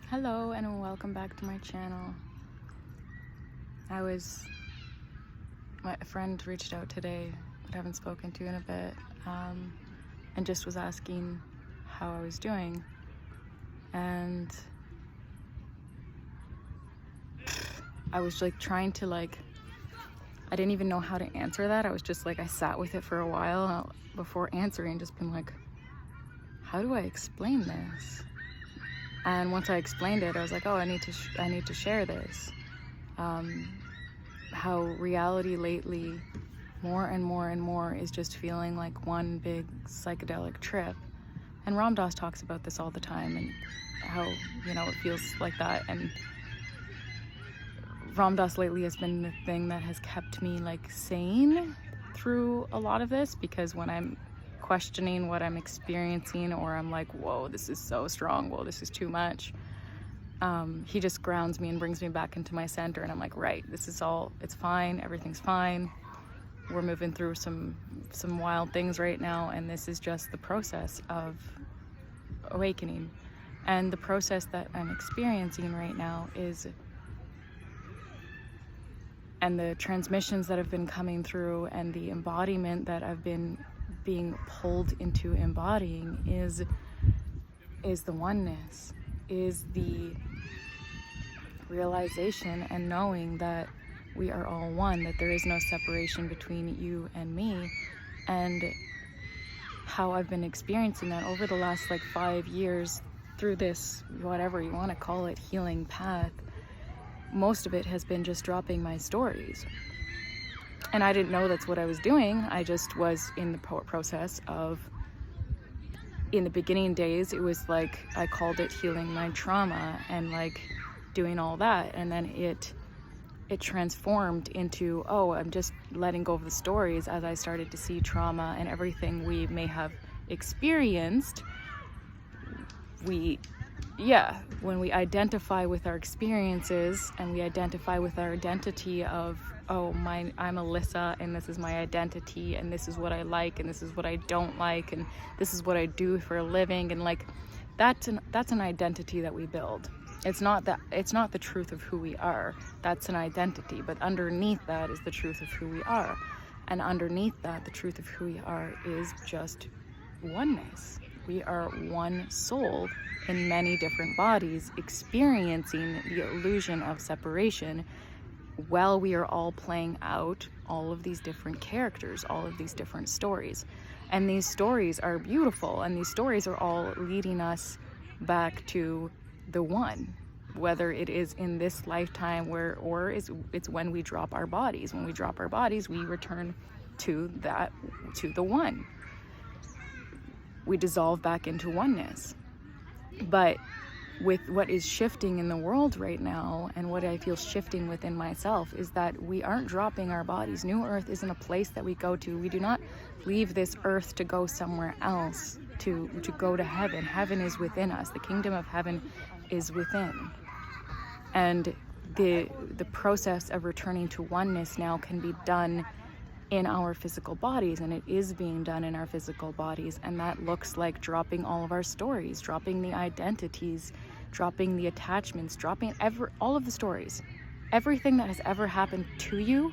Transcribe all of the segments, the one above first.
Hello and welcome back to my channel. My friend reached out today that I haven't spoken to in a bit, and just was asking how I was doing. And I was trying to I didn't even know how to answer that. I was just I sat with it for a while before answering, just been how do I explain this? And once I explained it, I was oh, I need to share this. How reality lately, more and more and more, is just feeling like one big psychedelic trip. And Ram Dass talks about this all the time, and how, it feels like that. And Ram Dass lately has been the thing that has kept me sane through a lot of this, because when I'm questioning what I'm experiencing, or I'm whoa, this is so strong, whoa, this is too much, he just grounds me and brings me back into my center, and I'm right, this is all, it's fine, everything's fine, we're moving through some wild things right now, and this is just the process of awakening. And the process that I'm experiencing right now is, and the transmissions that have been coming through, and the embodiment that I've been being pulled into embodying, is the oneness, is the realization and knowing that we are all one, that there is no separation between you and me. And how I've been experiencing that over the last 5 years through this, whatever you want to call it, healing path, most of it has been just dropping my stories. And I didn't know that's what I was doing. I just was in the process of, in the beginning days, it was I called it healing my trauma, and doing all that. And then it transformed into, oh, I'm just letting go of the stories, as I started to see trauma and everything we may have experienced. When we identify with our experiences, and we identify with our identity of, oh, I'm Alyssa, and this is my identity, and this is what I like, and this is what I don't like, and this is what I do for a living, and that's an identity that we build. It's not the truth of who we are. That's an identity, but underneath that is the truth of who we are. And underneath that, the truth of who we are is just oneness. We are one soul in many different bodies, experiencing the illusion of separation, while we are all playing out all of these different characters, all of these different stories. And these stories are beautiful, and these stories are all leading us back to the one, whether it is in this lifetime or it's when we drop our bodies. When we drop our bodies, we return to the one. We dissolve back into oneness. But with what is shifting in the world right now, and what I feel shifting within myself, is that we aren't dropping our bodies. New Earth isn't a place that we go to. We do not leave this earth to go somewhere else, to go to heaven. Heaven is within us. The kingdom of heaven is within. And the process of returning to oneness now can be done in our physical bodies, and it is being done in our physical bodies. And that looks like dropping all of our stories, dropping the identities, dropping the attachments, dropping all of the stories. Everything that has ever happened to you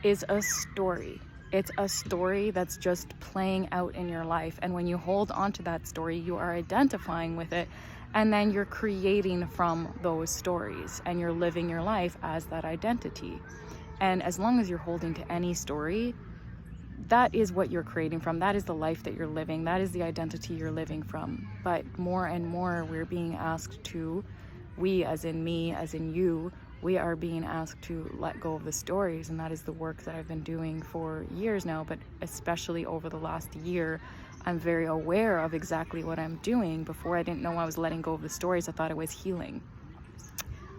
is a story. It's a story that's just playing out in your life. And when you hold on to that story, you are identifying with it, and then you're creating from those stories, and you're living your life as that identity. And as long as you're holding to any story, that is what you're creating from. That is the life that you're living. That is the identity you're living from. But more and more, we're being asked to, we as in me, as in you, we are being asked to let go of the stories. And that is the work that I've been doing for years now, but especially over the last year, I'm very aware of exactly what I'm doing. Before, I didn't know I was letting go of the stories. I thought it was healing.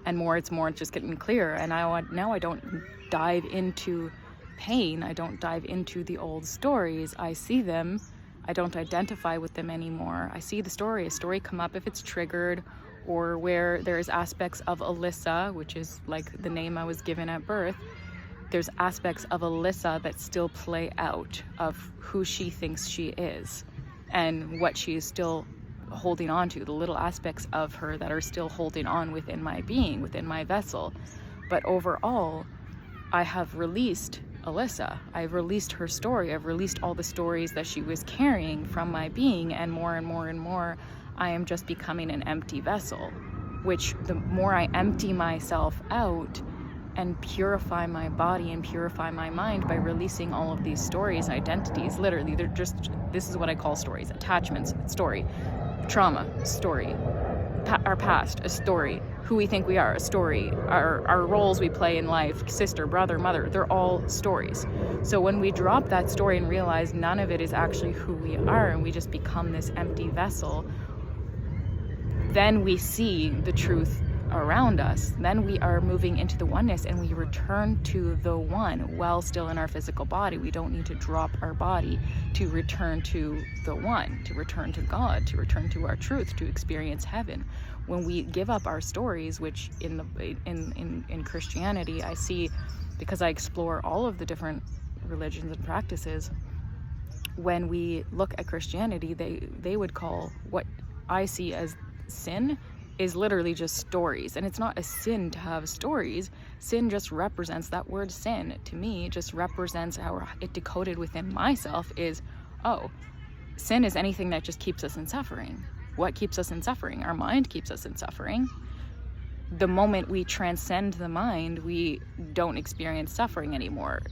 And it's just getting clearer. And now I don't dive into pain. I don't dive into the old stories. I see them. I don't identify with them anymore. I see a story come up if it's triggered, or where there's aspects of Alyssa, which is the name I was given at birth. There's aspects of Alyssa that still play out, of who she thinks she is, and what she is still holding on to, the little aspects of her that are still holding on within my being, within my vessel. But overall, I have released Alyssa. I've released her story. I've released all the stories that she was carrying from my being, and more and more and more, I am just becoming an empty vessel, which the more I empty myself out and purify my body and purify my mind by releasing all of these stories, identities, literally, they're just, this is what I call stories, attachments, story, trauma, story, our past, a story, who we think we are, a story, our roles we play in life, sister, brother, mother, they're all stories. So when we drop that story and realize none of it is actually who we are, and we just become this empty vessel, then we see the truth around us. Then we are moving into the oneness, and we return to the one while still in our physical body. We don't need to drop our body to return to the one, to return to God, to return to our truth, to experience heaven. When we give up our stories, which in Christianity I see, because I explore all of the different religions and practices, when we look at Christianity, they would call what I see as sin is literally just stories. And it's not a sin to have stories. Sin just represents, that word sin to me just represents how it decoded within myself is, oh, sin is anything that just keeps us in suffering. What keeps us in suffering? Our mind keeps us in suffering. The moment we transcend the mind, we don't experience suffering anymore.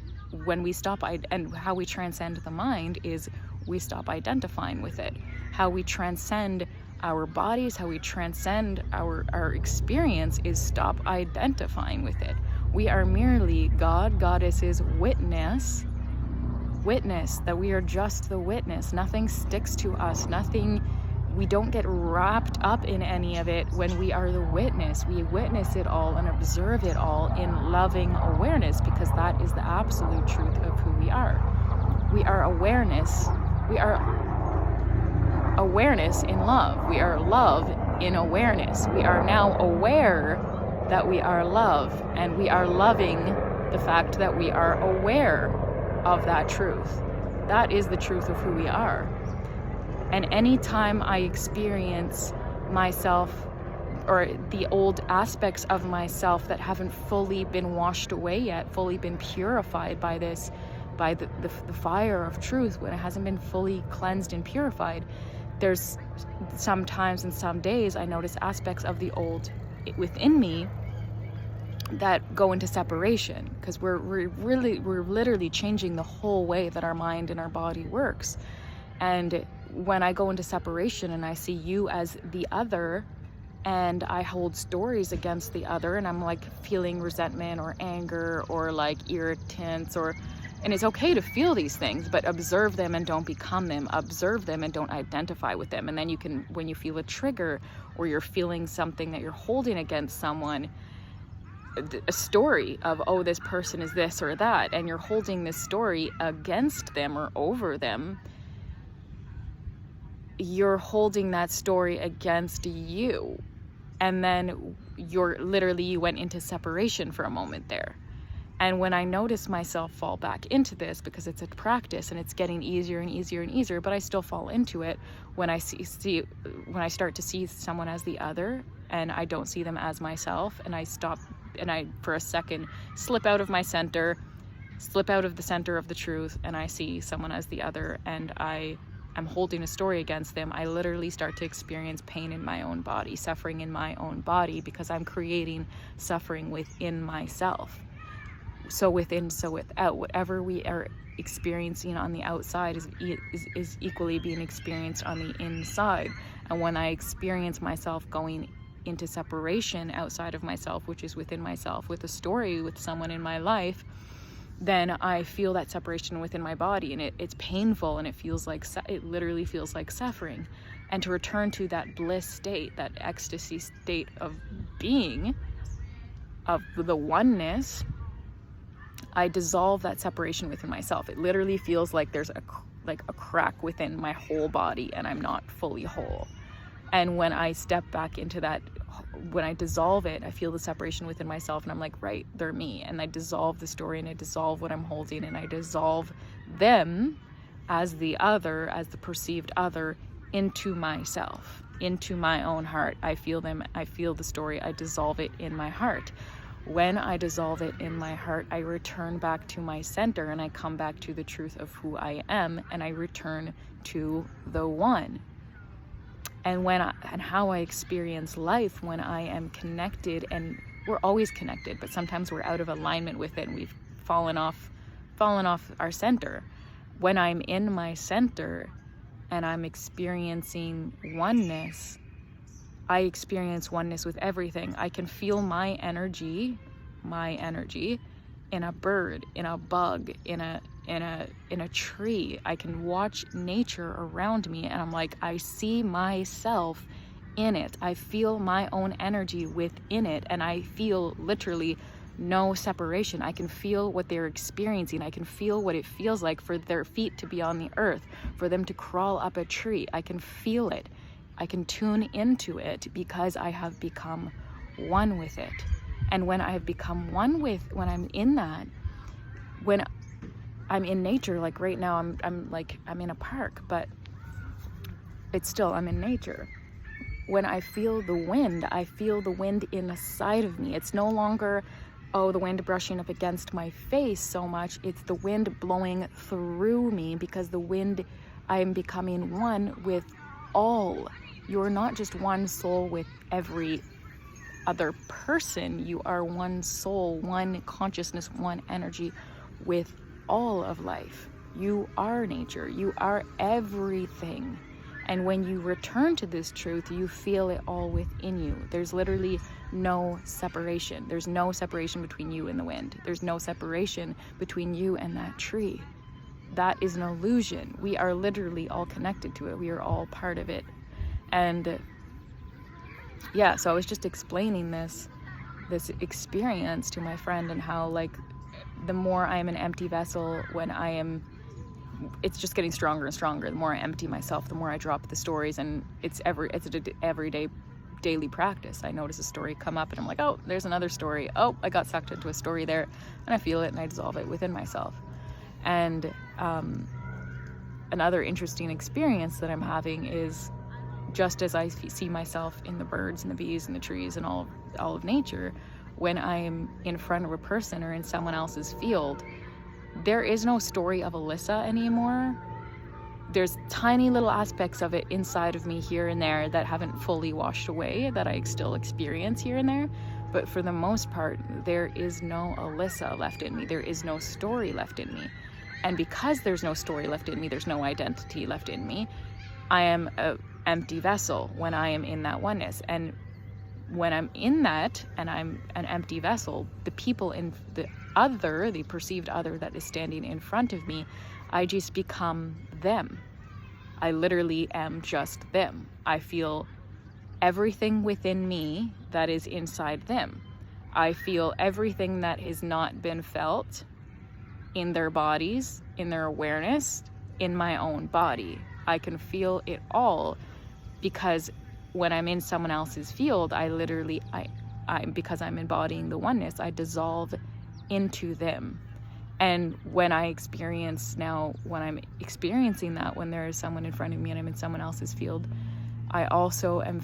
When we stop, and how we transcend the mind is we stop identifying with it. How we transcend our bodies, how we transcend our experience is stop identifying with it. We are merely God, Goddess's witness, that we are just the witness. Nothing sticks to us, we don't get wrapped up in any of it when we are the witness. We witness it all and observe it all in loving awareness, because that is the absolute truth of who we are. We are awareness. We are awareness in love. We are love in awareness. We are now aware that we are love, and we are loving the fact that we are aware of that truth. That is the truth of who we are. And anytime I experience myself, or the old aspects of myself that haven't fully been washed away yet, fully been purified by this, by the fire of truth, when it hasn't been fully cleansed and purified, there's some times and some days I notice aspects of the old within me that go into separation, because we're literally changing the whole way that our mind and our body works. And when I go into separation and I see you as the other, and I hold stories against the other, and I'm like feeling resentment or anger or like irritants, and it's okay to feel these things, but observe them and don't become them. Observe them and don't identify with them. And then you can, when you feel a trigger or you're feeling something that you're holding against someone, a story of, oh, this person is this or that, and you're holding this story against them or over them, you're holding that story against you. And then you went into separation for a moment there. And when I notice myself fall back into this, because it's a practice and it's getting easier and easier and easier, but I still fall into it when I when I start to see someone as the other and I don't see them as myself, and I stop and I for a second slip out of my center, slip out of the center of the truth, and I see someone as the other, and I'm holding a story against them, I literally start to experience pain in my own body, suffering in my own body, because I'm creating suffering within myself. So within, so without. Whatever we are experiencing on the outside is equally being experienced on the inside. And when I experience myself going into separation outside of myself, which is within myself, with a story with someone in my life, then I feel that separation within my body, and it's painful, and it literally feels like suffering. And to return to that bliss state, that ecstasy state of being, of the oneness, I dissolve that separation within myself. It literally feels like there's a crack within my whole body, and I'm not fully whole. And when I step back into that, when I dissolve it, I feel the separation within myself, and I'm like, right, they're me. And I dissolve the story, and I dissolve what I'm holding, and I dissolve them as the other, as the perceived other, into myself. into my own heart. I feel them, I feel the story, I dissolve it in my heart. When I dissolve it in my heart, I return back to my center, and I come back to the truth of who I am, and I return to the one. And how I experience life when I am connected, and we're always connected, but sometimes we're out of alignment with it and we've fallen off our center. When I'm in my center and I'm experiencing oneness, I experience oneness with everything. I can feel my energy in a bird, in a bug, in a tree. I can watch nature around me, and I'm like, I see myself in it. I feel my own energy within it, and I feel literally no separation. I can feel what they're experiencing. I can feel what it feels like for their feet to be on the earth, for them to crawl up a tree. I can feel it. I can tune into it because I have become one with it. And when I have become one with, when I'm in that, when I'm in nature, like right now, I'm in a park, but it's still, I'm in nature. When I feel the wind inside of me. It's no longer, oh, the wind brushing up against my face so much. It's the wind blowing through me, because the wind, I am becoming one with all. You're not just one soul with every other person. You are one soul, one consciousness, one energy with all of life. You are nature. You are everything. And when you return to this truth, you feel it all within you. There's literally no separation. There's no separation between you and the wind. There's no separation between you and that tree. That is an illusion. We are literally all connected to it. We are all part of it. And yeah, so I was just explaining this experience to my friend, and how, like, the more I am an empty vessel, it's just getting stronger and stronger. The more I empty myself, the more I drop the stories, and it's an everyday, daily practice. I notice a story come up and I'm like, oh, there's another story. Oh, I got sucked into a story there, and I feel it and I dissolve it within myself. And another interesting experience that I'm having is, just as I see myself in the birds and the bees and the trees and all of nature, when I'm in front of a person or in someone else's field, there is no story of Alyssa anymore. There's tiny little aspects of it inside of me here and there that haven't fully washed away, that I still experience here and there. But for the most part, there is no Alyssa left in me. There is no story left in me. And because there's no story left in me, there's no identity left in me, I am an empty vessel when I am in that oneness. And when I'm in that and I'm an empty vessel, the people in the perceived other that is standing in front of me, I just become them. I literally am just them. I feel everything within me that is inside them. I feel everything that has not been felt in their bodies, in their awareness, in my own body. I can feel it all, because when I'm in someone else's field, I because I'm embodying the oneness, I dissolve into them. And when I'm experiencing that, when there is someone in front of me and I'm in someone else's field, I also am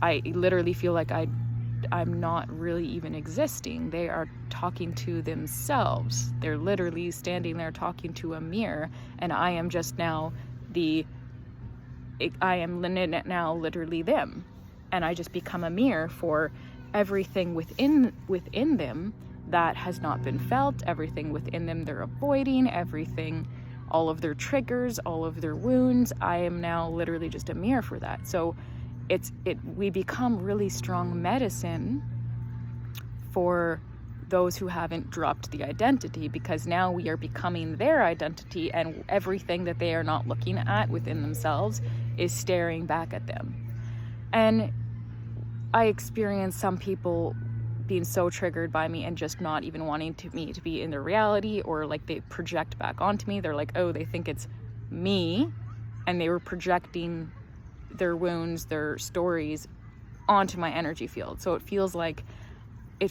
I literally feel like I'm not really even existing. They are talking to themselves. They're literally standing there talking to a mirror, and I am just now literally them. And I just become a mirror for everything within them that has not been felt, everything within them they're avoiding, everything, all of their triggers, all of their wounds. I am now literally just a mirror for that. So we become really strong medicine for those who haven't dropped the identity, because now we are becoming their identity, and everything that they are not looking at within themselves is staring back at them. And I experience some people being so triggered by me and just not even wanting me to be in their reality, or like they project back onto me. They're like, oh, they think it's me, and they were projecting their wounds, their stories onto my energy field. So it feels like at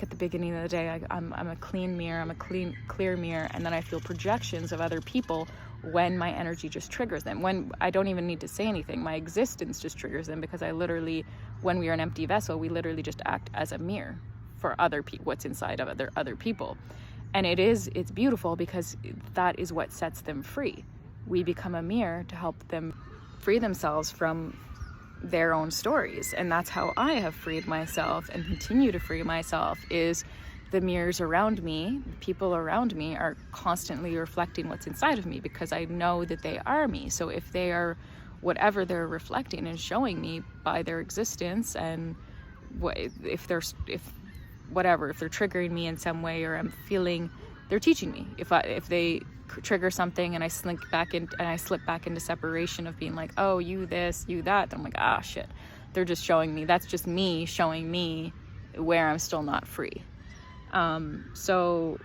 the beginning of the day, I'm a clean mirror, I'm a clear mirror, and then I feel projections of other people when my energy just triggers them, when I don't even need to say anything. My existence just triggers them, because I literally, when we are an empty vessel, we literally just act as a mirror for other people, what's inside of other people. And it's beautiful, because that is what sets them free. We become a mirror to help them free themselves from their own stories. And that's how I have freed myself and continue to free myself, is the mirrors around me, the people around me, are constantly reflecting what's inside of me, because I know that they are me. So if they are whatever they're reflecting and showing me by their existence, and if they're triggering me in some way, or I'm feeling, they're teaching me. If they trigger something and I slip back into separation of being like, oh, you this, you that, then I'm like, shit, they're just showing me. That's just me showing me where I'm still not free. So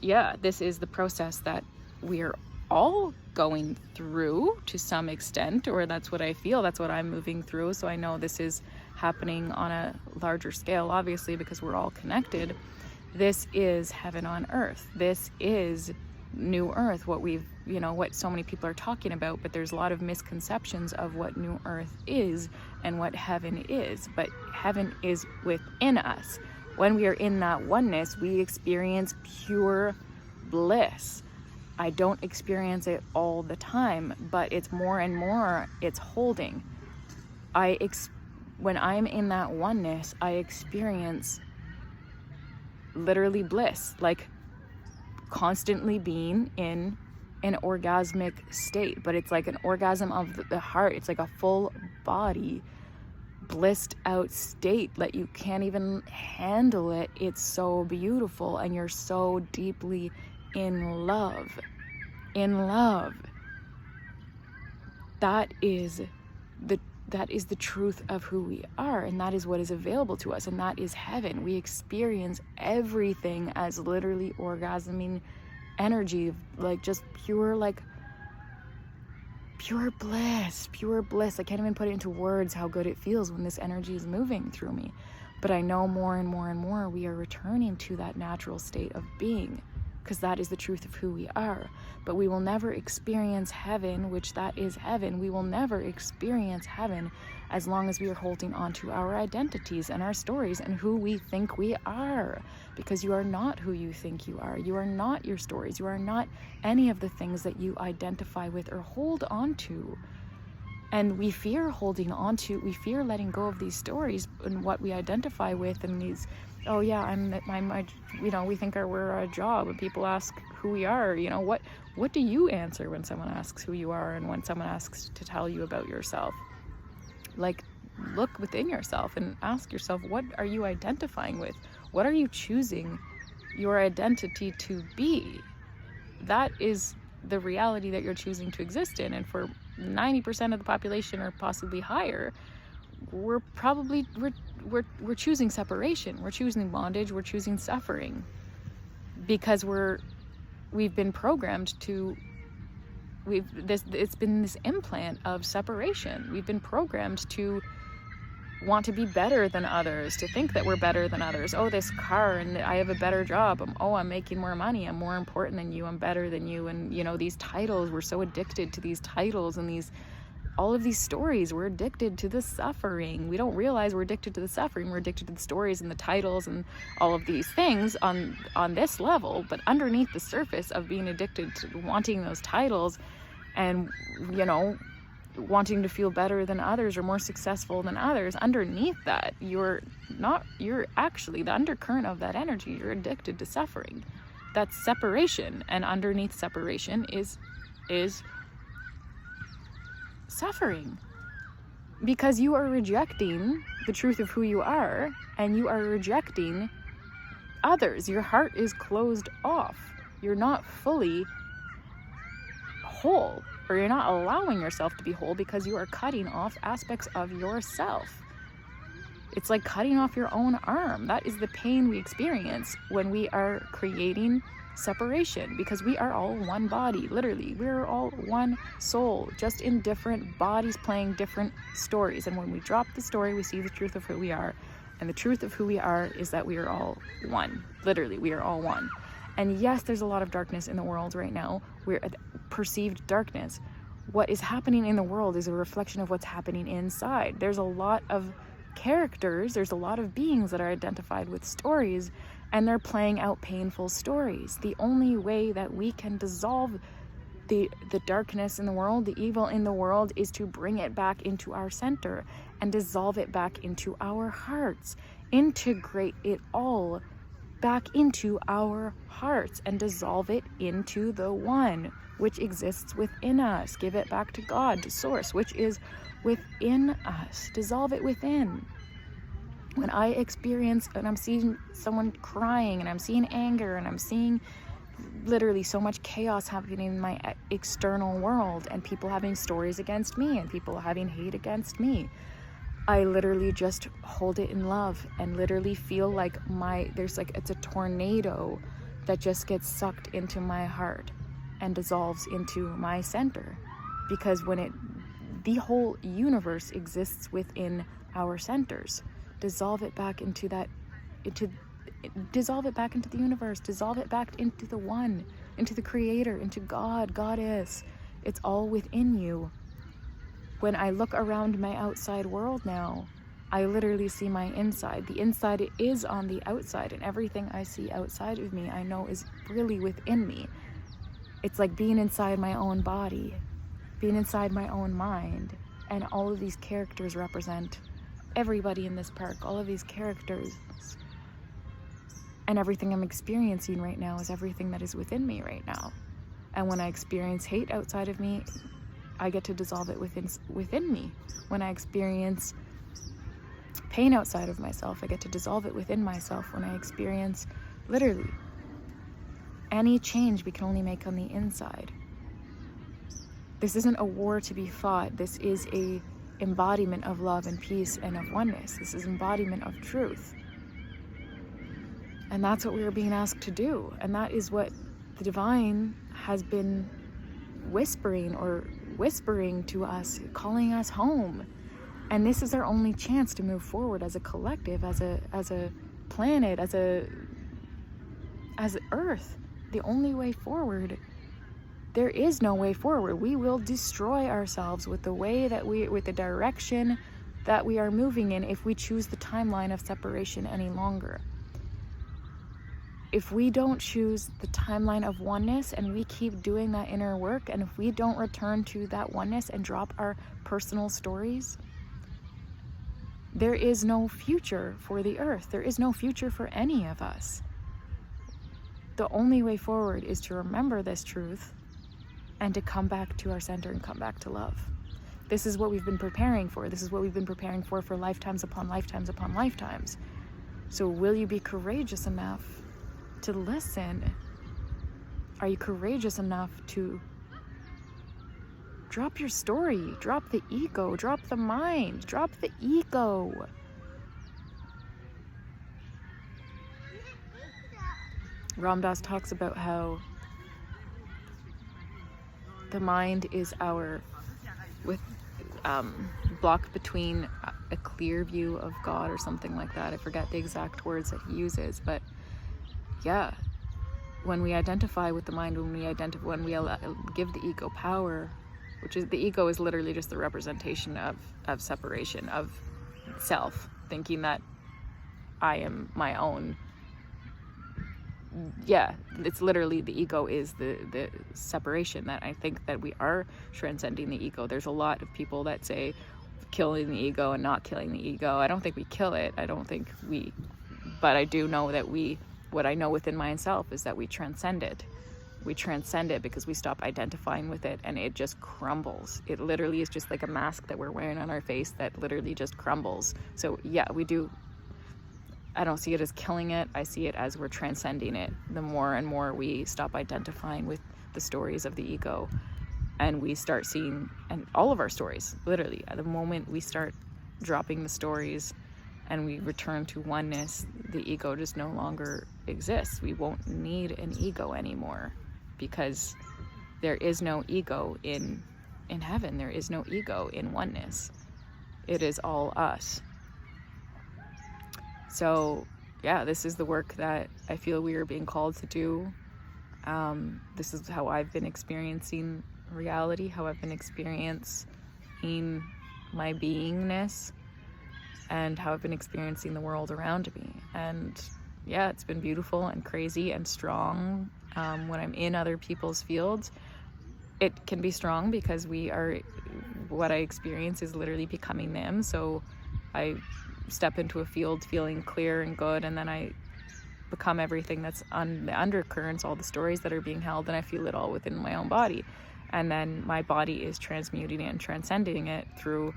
yeah, this is the process that we're all going through to some extent, or that's what I feel, that's what I'm moving through. So I know this is happening on a larger scale, obviously, because we're all connected. This is heaven on earth. This is new earth, what so many people are talking about, but there's a lot of misconceptions of what new earth is and what heaven is. But heaven is within us. When we are in that oneness, we experience pure bliss. I don't experience it all the time, but it's more and more, it's holding. When I'm in that oneness, I experience literally bliss, like constantly being in an orgasmic state. But it's like an orgasm of the heart. It's like a full body blissed out state that you can't even handle it. It's so beautiful, and you're so deeply in love. That is the truth of who we are, and that is what is available to us, and that is heaven. We experience everything as literally orgasming energy, like just pure bliss. I can't even put it into words how good it feels when this energy is moving through me. But I know more and more and more we are returning to that natural state of being, because that is the truth of who we are. But we will never experience heaven, which that is heaven. We will never experience heaven as long as we are holding on to our identities and our stories and who we think we are. Because you are not who you think you are. You are not your stories. You are not any of the things that you identify with or hold on to. And we fear we fear letting go of these stories and what we identify with, and these, oh yeah, we think we're a job, and people ask who we are. What do you answer when someone asks who you are, and when someone asks to tell you about yourself? Like, look within yourself and ask yourself, what are you identifying with? What are you choosing your identity to be? That is the reality that you're choosing to exist in. And for 90% of the population, or possibly higher, we're choosing separation. We're choosing bondage. We're choosing suffering, because we've been programmed to. It's been this implant of separation. We've been programmed to want to be better than others, to think that we're better than others. Oh, this car, and I have a better job. I'm making more money. I'm more important than you. I'm better than you. And these titles, we're so addicted to these titles and all of these stories. We're addicted to the suffering. We don't realize we're addicted to the suffering. We're addicted to the stories and the titles and all of these things on this level. But underneath the surface of being addicted to wanting those titles and, wanting to feel better than others or more successful than others, underneath that, you're actually, the undercurrent of that energy, you're addicted to suffering. That's separation. And underneath separation is suffering, because you are rejecting the truth of who you are, and you are rejecting others. Your heart is closed off. You're not fully whole, or you're not allowing yourself to be whole, because you are cutting off aspects of yourself. It's like cutting off your own arm. That is the pain we experience when we are creating separation, because we are all one body. Literally, we're all one soul, just in different bodies playing different stories. And when we drop the story, we see the truth of who we are. And the truth of who we are is that we are all one. Literally, we are all one. And yes, there's a lot of darkness in the world right now. perceived darkness. What is happening in the world is a reflection of what's happening inside. There's a lot of characters, there's a lot of beings that are identified with stories, and they're playing out painful stories. The only way that we can dissolve the darkness in the world, the evil in the world, is to bring it back into our center and dissolve it back into our hearts. Integrate it all back into our hearts and dissolve it into the one which exists within us. Give it back to God, to Source, which is within us. Dissolve it within. When I experience and I'm seeing someone crying and I'm seeing anger and I'm seeing literally so much chaos happening in my external world and people having stories against me and people having hate against me, I literally just hold it in love and literally feel like it's a tornado that just gets sucked into my heart and dissolves into my center. Because the whole universe exists within our centers. Dissolve it back into dissolve it back into the universe, dissolve it back into the one, into the creator, into God, Goddess. It's all within you. When I look around my outside world now, I literally see my inside. The inside is on the outside, and everything I see outside of me, I know is really within me. It's like being inside my own body, being inside my own mind, and all of these characters represent everybody in this park. All of these characters and everything I'm experiencing right now is everything that is within me right now. And when I experience hate outside of me, I get to dissolve it within me. When I experience pain outside of myself, I get to dissolve it within myself. When I experience literally any change we can only make on the inside. This isn't a war to be fought. This is a embodiment of love and peace and of oneness. This is embodiment of truth. And that's what we are being asked to do. And that is what the divine has been whispering to us, calling us home. And this is our only chance to move forward as a collective, as a planet, as Earth. The only way forward. There is no way forward. We will destroy ourselves with the direction that we are moving in if we choose the timeline of separation any longer. If we don't choose the timeline of oneness and we keep doing that inner work, and if we don't return to that oneness and drop our personal stories, there is no future for the earth. There is no future for any of us. The only way forward is to remember this truth and to come back to our center and come back to love. This is what we've been preparing for. This is what we've been preparing for lifetimes upon lifetimes upon lifetimes. So will you be courageous enough to listen? Are you courageous enough to drop your story, drop the ego, drop the mind, drop the ego? Ram Dass talks about how the mind is block between a clear view of God or something like that. I forget the exact words that he uses, but yeah, when we identify with the mind, when we give the ego power, which is the ego is literally just the representation of separation, of self, thinking that I am my own. Yeah, it's literally the ego is the separation. That I think that we are transcending the ego. There's a lot of people that say killing the ego and not killing the ego. I don't think we kill it. But I do know that what I know within myself is that we transcend it. We transcend it because we stop identifying with it and it just crumbles. It literally is just like a mask that we're wearing on our face that literally just crumbles. So yeah, we do. I don't see it as killing it. I see it as we're transcending it. The more and more we stop identifying with the stories of the ego and we start seeing, and all of our stories, literally, at the moment we start dropping the stories and we return to oneness, the ego just no longer exists. We won't need an ego anymore because there is no ego in heaven. There is no ego in oneness. It is all us. So yeah, this is the work that I feel we are being called to do This is how I've been experiencing reality, how I've been experiencing my beingness, and how I've been experiencing the world around me. And yeah, it's been beautiful and crazy and strong. When I'm in other people's fields, it can be strong because what I experience is literally becoming them. So I step into a field feeling clear and good, and then I become everything that's on the undercurrents, all the stories that are being held, and I feel it all within my own body. And then my body is transmuting it and transcending it through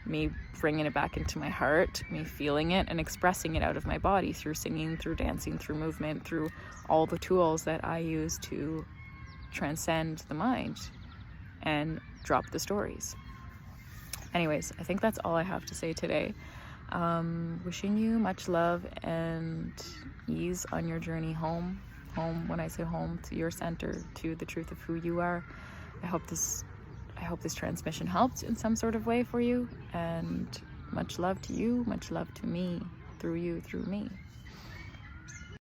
me bringing it back into my heart, me feeling it and expressing it out of my body through singing, through dancing, through movement, through all the tools that I use to transcend the mind and drop the stories. Anyways, I think that's all I have to say today. Wishing you much love and ease on your journey home. Home, when I say home, to your center, to the truth of who you are. I hope this transmission helped in some sort of way for you, and much love to you, much love to me, through you, through me.